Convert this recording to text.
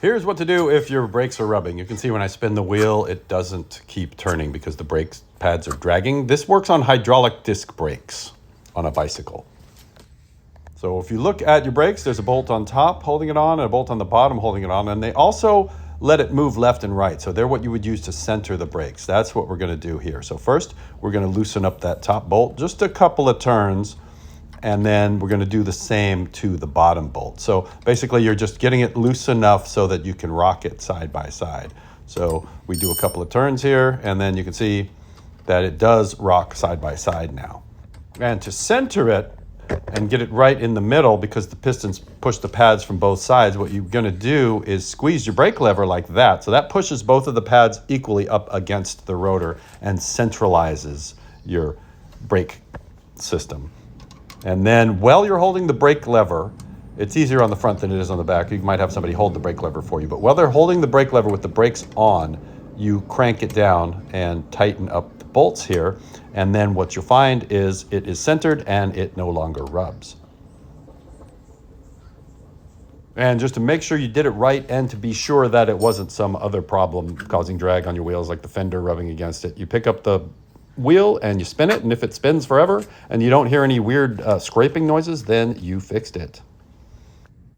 Here's what to do if your brakes are rubbing. You can see when I spin the wheel, it doesn't keep turning because the brake pads are dragging. This works on hydraulic disc brakes on a bicycle. So if you look at your brakes, there's a bolt on top holding it on and a bolt on the bottom holding it on. And they also let it move left and right. So they're what you would use to center the brakes. That's what we're going to do here. So first, we're going to loosen up that top bolt, just a couple of turns. And then we're going to do the same to the bottom bolt. So basically you're just getting it loose enough so that you can rock it side by side. So we do a couple of turns here, and then you can see that it does rock side by side now. And to center it and get it right in the middle, because the pistons push the pads from both sides, what you're going to do is squeeze your brake lever like that. So that pushes both of the pads equally up against the rotor and centralizes your brake system. And then while you're holding the brake lever, it's easier on the front than it is on the back. You might have somebody hold the brake lever for you. But while they're holding the brake lever with the brakes on, you crank it down and tighten up the bolts here. And then what you'll find is it is centered and it no longer rubs. And just to make sure you did it right and to be sure that it wasn't some other problem causing drag on your wheels, like the fender rubbing against it, you pick up the wheel and you spin it, and if it spins forever and you don't hear any weird scraping noises, then you fixed it.